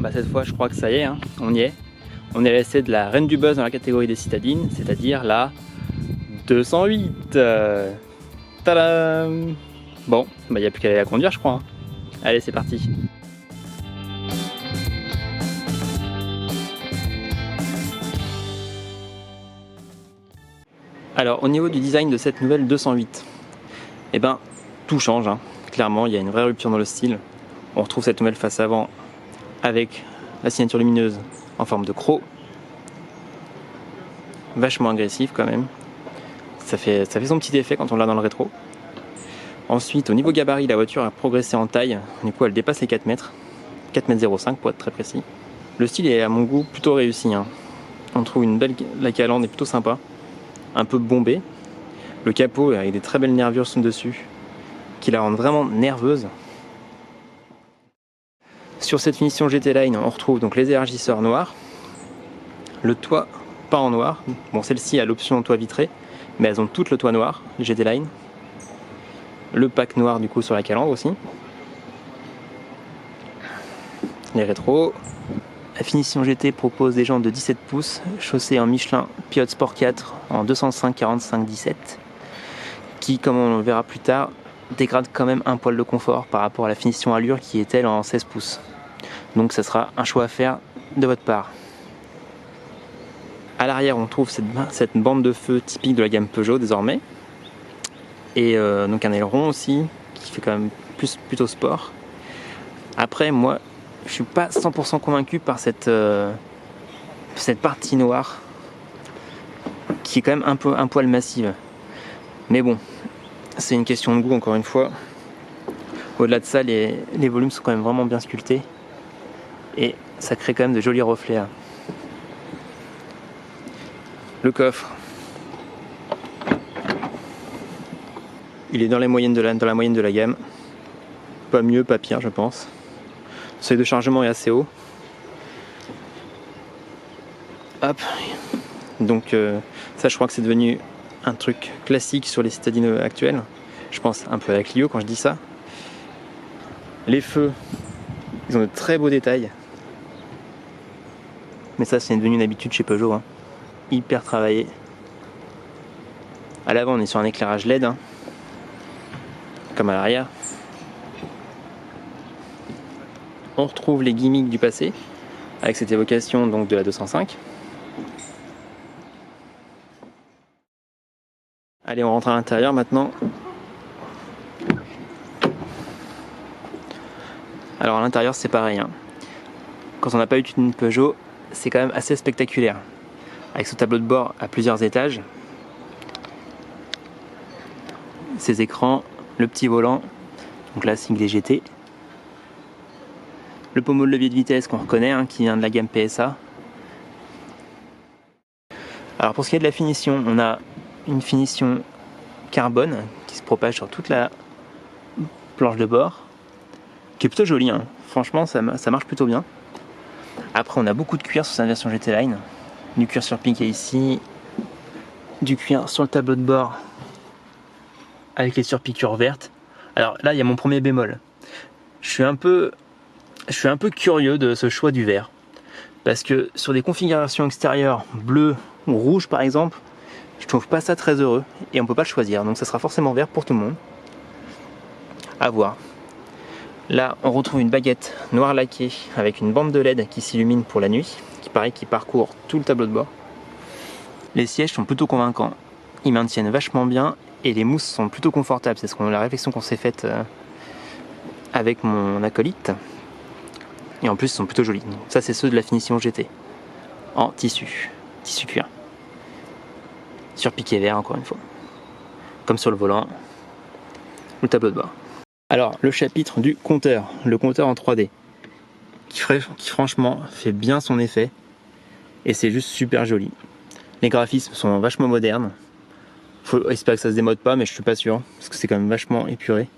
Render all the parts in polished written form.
bah cette fois je crois que ça y est, hein, on y est. On est resté de la reine du buzz dans la catégorie des citadines, c'est-à-dire la 208. Tadam! Bon, bah il n'y a plus qu'à aller la conduire je crois. Hein. Allez, c'est parti. Alors au niveau du design de cette nouvelle 208, eh ben tout change, hein. Clairement il y a une vraie rupture dans le style. On retrouve cette nouvelle face avant avec la signature lumineuse en forme de croc, vachement agressif quand même. Ça fait son petit effet quand on l'a dans le rétro. Ensuite au niveau gabarit, la voiture a progressé en taille, du coup elle dépasse les 4 mètres, 4,05 m pour être très précis. Le style est à mon goût plutôt réussi, hein. On trouve une belle, la calandre est plutôt sympa, un peu bombée. Le capot avec des très belles nervures sont dessus, qui la rendent vraiment nerveuse. Sur cette finition GT Line, on retrouve donc les élargisseurs noirs, le toit pas en noir. Bon, celle-ci a l'option toit vitré, mais elles ont toutes le toit noir, les GT Line. Le pack noir du coup sur la calandre aussi. Les rétros. La finition GT propose des jantes de 17 pouces, chaussées en Michelin Pilote Sport 4 en 205/45/17, qui, comme on le verra plus tard, dégrade quand même un poil de confort par rapport à la finition Allure qui est elle en 16 pouces. Donc ça sera un choix à faire de votre part. À l'arrière on trouve cette bande de feu typique de la gamme Peugeot désormais. Et donc un aileron aussi qui fait quand même plutôt sport. Après moi je suis pas 100% convaincu par cette partie noire qui est quand même un poil massive. Mais bon, c'est une question de goût encore une fois. Au-delà de ça, les volumes sont quand même vraiment bien sculptés et ça crée quand même de jolis reflets. Le coffre, il est dans la moyenne de la gamme. Pas mieux, pas pire je pense. Le seuil de chargement est assez haut. Hop. Donc ça je crois que c'est devenu un truc classique sur les citadines actuelles. Je pense un peu à la Clio quand je dis ça. Les feux, ils ont de très beaux détails. Mais ça c'est devenu une habitude chez Peugeot, hein. Hyper travaillé. À l'avant on est sur un éclairage LED, hein, comme à l'arrière. On retrouve les gimmicks du passé, avec cette évocation donc de la 205. Allez, on rentre à l'intérieur maintenant. Alors à l'intérieur c'est pareil, hein. Quand on n'a pas eu une Peugeot, c'est quand même assez spectaculaire. Avec ce tableau de bord à plusieurs étages, ces écrans, le petit volant, donc là sigle GT, le pommeau de levier de vitesse qu'on reconnaît, hein, qui vient de la gamme PSA. Alors pour ce qui est de la finition, on a une finition carbone qui se propage sur toute la planche de bord, qui est plutôt jolie, hein. Franchement ça marche plutôt bien. Après on a beaucoup de cuir sur cette version GT Line, du cuir surpiqué ici, du cuir sur le tableau de bord avec les surpiqûres vertes. Alors là il y a mon premier bémol, je suis un peu curieux de ce choix du vert, parce que sur des configurations extérieures bleu ou rouge par exemple, je trouve pas ça très heureux et on peut pas le choisir, donc ça sera forcément vert pour tout le monde. À voir. Là on retrouve une baguette noire laquée avec une bande de LED qui s'illumine pour la nuit, qui parcourt tout le tableau de bord. Les sièges sont plutôt convaincants, ils maintiennent vachement bien et les mousses sont plutôt confortables, c'est la réflexion qu'on s'est faite avec mon acolyte. Et en plus ils sont plutôt jolis. Ça c'est ceux de la finition GT en tissu cuir, surpiqué vert encore une fois, comme sur le volant, le tableau de bord. Alors le chapitre du compteur, le compteur en 3D, qui franchement fait bien son effet et c'est juste super joli. Les graphismes sont vachement modernes. Faut espérer que ça se démode pas, mais je suis pas sûr parce que c'est quand même vachement épuré.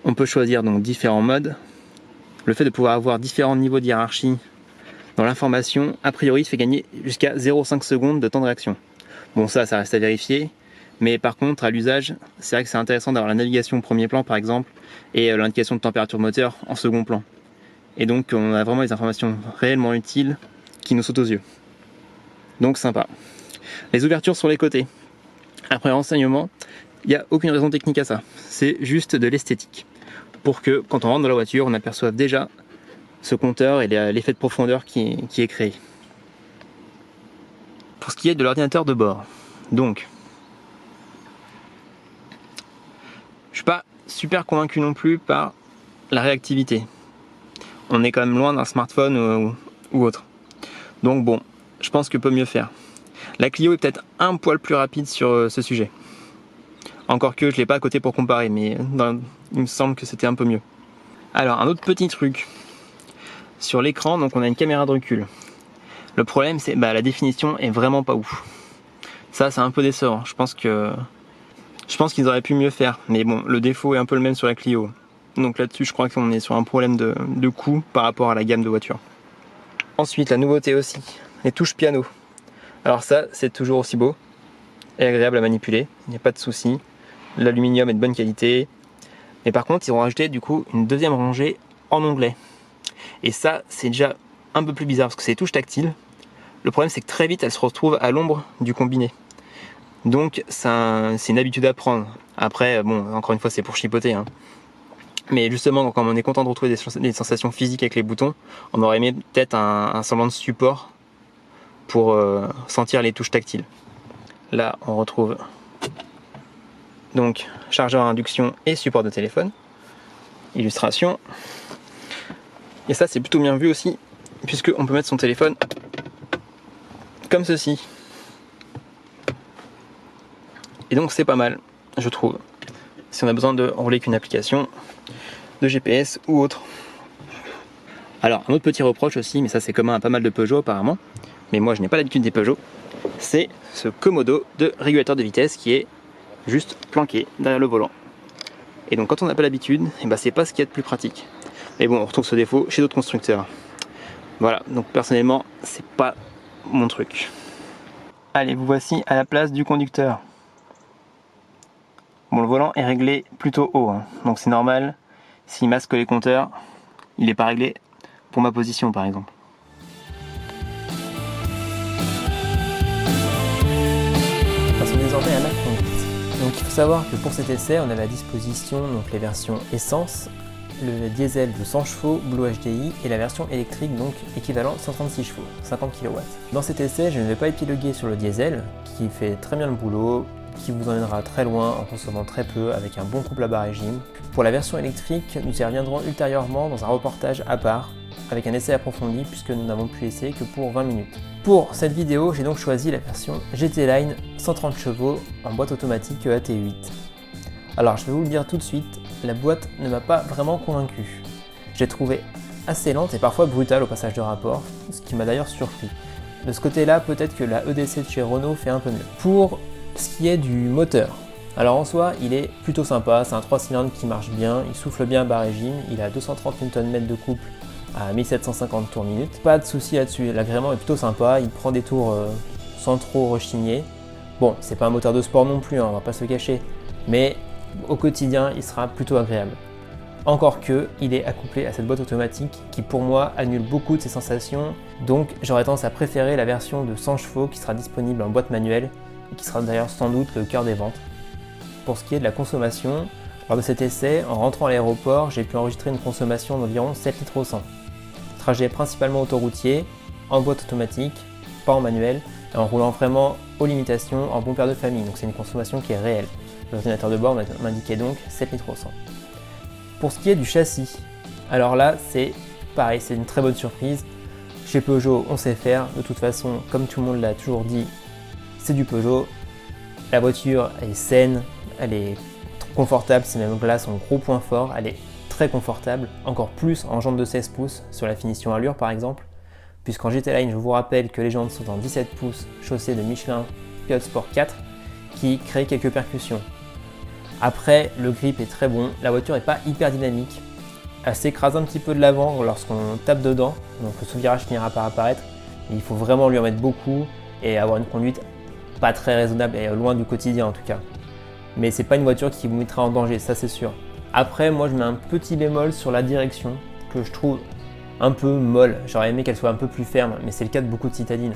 On peut choisir donc différents modes. Le fait de pouvoir avoir différents niveaux de hiérarchie dans l'information, a priori, fait gagner jusqu'à 0,5 secondes de temps de réaction. Bon, ça reste à vérifier. Mais par contre, à l'usage, c'est vrai que c'est intéressant d'avoir la navigation au premier plan, par exemple, et l'indication de température moteur en second plan. Et donc on a vraiment des informations réellement utiles qui nous sautent aux yeux. Donc sympa. Les ouvertures sur les côtés. Après renseignement, il n'y a aucune raison technique à ça. C'est juste de l'esthétique. Pour que quand on rentre dans la voiture, on aperçoive déjà ce compteur et l'effet de profondeur qui est créé. Pour ce qui est de l'ordinateur de bord, donc je suis pas super convaincu non plus par la réactivité. On est quand même loin d'un smartphone ou autre. Donc bon, je pense que peut mieux faire. La Clio est peut-être un poil plus rapide sur ce sujet. Encore que je l'ai pas à côté pour comparer, mais il me semble que c'était un peu mieux. Alors un autre petit truc. Sur l'écran, donc on a une caméra de recul. Le problème, c'est la définition est vraiment pas ouf. Ça, c'est un peu décevant. Je pense qu'ils auraient pu mieux faire. Mais bon, le défaut est un peu le même sur la Clio. Donc là-dessus, je crois qu'on est sur un problème de coût par rapport à la gamme de voitures. Ensuite, la nouveauté aussi, les touches piano. Alors ça, c'est toujours aussi beau et agréable à manipuler. Il n'y a pas de souci. L'aluminium est de bonne qualité. Mais par contre, ils ont rajouté du coup une deuxième rangée en onglet. Et ça, c'est déjà un peu plus bizarre parce que c'est des touches tactiles. Le problème, c'est que très vite, elles se retrouvent à l'ombre du combiné. Donc, c'est une habitude à prendre. Après, bon, encore une fois, c'est pour chipoter. Mais justement, quand on est content de retrouver des sensations physiques avec les boutons, on aurait aimé peut-être un semblant de support pour sentir les touches tactiles. Là, on retrouve donc chargeur à induction et support de téléphone. Illustration. Et ça, c'est plutôt bien vu aussi, puisqu'on peut mettre son téléphone comme ceci. Et donc, c'est pas mal, je trouve, si on a besoin de rouler qu'une application de GPS ou autre. Alors, un autre petit reproche aussi, mais ça c'est commun à pas mal de Peugeot apparemment, mais moi je n'ai pas l'habitude des Peugeot, c'est ce commodo de régulateur de vitesse qui est juste planqué derrière le volant. Et donc quand on n'a pas l'habitude, c'est pas ce qu'il y a de plus pratique. Mais bon, on retrouve ce défaut chez d'autres constructeurs. Voilà, donc personnellement, c'est pas mon truc. Allez, vous voici à la place du conducteur. Bon, le volant est réglé plutôt haut, donc c'est normal. S'il masque les compteurs, il n'est pas réglé pour ma position par exemple. Passons désormais à la conduite. Donc il faut savoir que pour cet essai, on avait à disposition donc les versions essence, le diesel de 100 chevaux Blue HDI et la version électrique donc équivalent 136 chevaux, 50 kW. Dans cet essai, je ne vais pas épiloguer sur le diesel qui fait très bien le boulot, qui vous emmènera très loin en consommant très peu avec un bon couple à bas régime. Pour la version électrique, nous y reviendrons ultérieurement dans un reportage à part avec un essai approfondi puisque nous n'avons pu essayer que pour 20 minutes. Pour cette vidéo, j'ai donc choisi la version GT Line 130 chevaux en boîte automatique AT8. Alors je vais vous le dire tout de suite, la boîte ne m'a pas vraiment convaincu. J'ai trouvé assez lente et parfois brutale au passage de rapport, ce qui m'a d'ailleurs surpris. De ce côté-là, peut-être que la EDC de chez Renault fait un peu mieux. Pour ce qui est du moteur, alors en soi, il est plutôt sympa, c'est un 3 cylindres qui marche bien, il souffle bien à bas régime, il a 230 Nm de couple à 1750 tours minute. Pas de souci là-dessus, l'agrément est plutôt sympa, il prend des tours sans trop rechigner. Bon, c'est pas un moteur de sport non plus, on va pas se le cacher, mais au quotidien, il sera plutôt agréable. Encore que, il est accouplé à cette boîte automatique qui pour moi annule beaucoup de ses sensations, donc j'aurais tendance à préférer la version de 100 chevaux qui sera disponible en boîte manuelle et qui sera d'ailleurs sans doute le cœur des ventes. Pour ce qui est de la consommation, lors de cet essai, en rentrant à l'aéroport, j'ai pu enregistrer une consommation d'environ 7 litres au 100. Trajet principalement autoroutier, en boîte automatique, pas en manuel, et en roulant vraiment aux limitations en bon père de famille, donc c'est une consommation qui est réelle. L'ordinateur de bord m'indiquait donc 7 litres au 100. Pour ce qui est du châssis, alors là c'est pareil, c'est une très bonne surprise. Chez Peugeot, on sait faire, de toute façon, comme tout le monde l'a toujours dit, c'est du Peugeot. La voiture est saine, elle est confortable, c'est même là son gros point fort, elle est très confortable, encore plus en jantes de 16 pouces sur la finition allure par exemple, puisqu'en GT Line, je vous rappelle que les jantes sont en 17 pouces chaussées de Michelin Pilot Sport 4 qui crée quelques percussions. Après, le grip est très bon, la voiture n'est pas hyper dynamique, elle s'écrase un petit peu de l'avant lorsqu'on tape dedans, donc le sous-virage finira par apparaître, mais il faut vraiment lui en mettre beaucoup et avoir une conduite pas très raisonnable et loin du quotidien en tout cas. Mais c'est pas une voiture qui vous mettra en danger, ça c'est sûr. Après, moi je mets un petit bémol sur la direction que je trouve un peu molles. J'aurais aimé qu'elles soient un peu plus fermes, mais c'est le cas de beaucoup de citadines.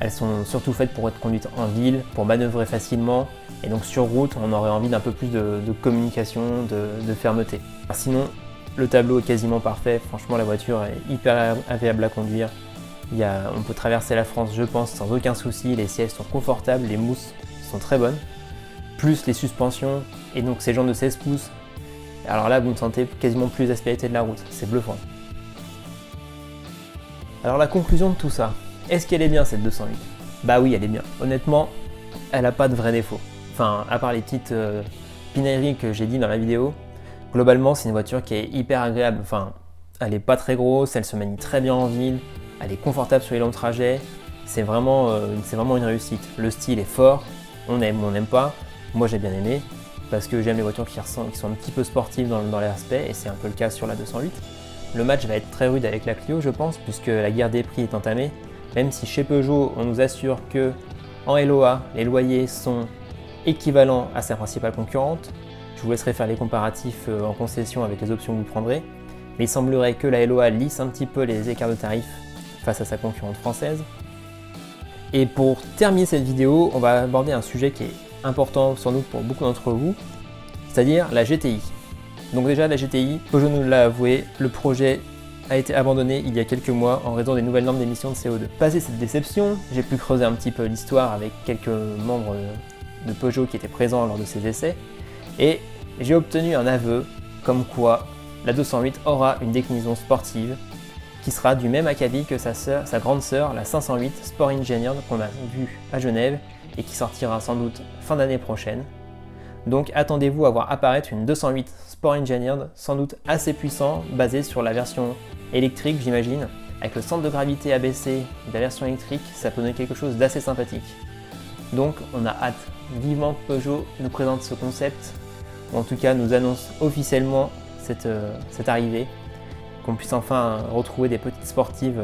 Elles sont surtout faites pour être conduites en ville, pour manœuvrer facilement, et donc sur route, on aurait envie d'un peu plus de communication, de fermeté. Sinon, le tableau est quasiment parfait. Franchement, la voiture est hyper agréable à conduire. On peut traverser la France, je pense, sans aucun souci. Les sièges sont confortables, les mousses sont très bonnes. Plus les suspensions, et donc ces jantes de 16 pouces. Alors là, vous ne sentez quasiment plus l'aspérité de la route. C'est bluffant. Alors la conclusion de tout ça, est-ce qu'elle est bien cette 208? Bah oui, elle est bien. Honnêtement, elle n'a pas de vrais défauts. Enfin, à part les petites pinailleries que j'ai dit dans la vidéo, globalement, c'est une voiture qui est hyper agréable. Enfin, elle n'est pas très grosse, elle se manie très bien en ville, elle est confortable sur les longs trajets. C'est vraiment une réussite. Le style est fort, on aime ou on n'aime pas. Moi, j'ai bien aimé parce que j'aime les voitures qui sont un petit peu sportives dans l'aspect, et c'est un peu le cas sur la 208. Le match va être très rude avec la Clio, je pense, puisque la guerre des prix est entamée. Même si chez Peugeot, on nous assure que en LOA, les loyers sont équivalents à sa principale concurrente. Je vous laisserai faire les comparatifs en concession avec les options que vous prendrez. Mais il semblerait que la LOA lisse un petit peu les écarts de tarifs face à sa concurrente française. Et pour terminer cette vidéo, on va aborder un sujet qui est important sans doute pour beaucoup d'entre vous, c'est-à-dire la GTI. Donc déjà, la GTI, Peugeot nous l'a avoué, le projet a été abandonné il y a quelques mois en raison des nouvelles normes d'émission de CO2. Passé cette déception, j'ai pu creuser un petit peu l'histoire avec quelques membres de Peugeot qui étaient présents lors de ces essais, et j'ai obtenu un aveu comme quoi la 208 aura une déclinaison sportive qui sera du même acabit que sa grande sœur, la 508 Sport Engineered qu'on a vue à Genève et qui sortira sans doute fin d'année prochaine. Donc attendez-vous à voir apparaître une 208 Sport Engineered, sans doute assez puissant, basé sur la version électrique, j'imagine. Avec le centre de gravité abaissé de la version électrique, ça peut donner quelque chose d'assez sympathique. Donc on a hâte vivement que Peugeot nous présente ce concept, ou en tout cas nous annonce officiellement cette arrivée, qu'on puisse enfin retrouver des petites sportives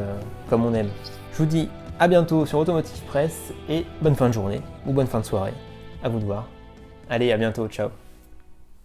comme on aime. Je vous dis à bientôt sur Automotive Press et bonne fin de journée ou bonne fin de soirée, à vous de voir. Allez, à bientôt, ciao.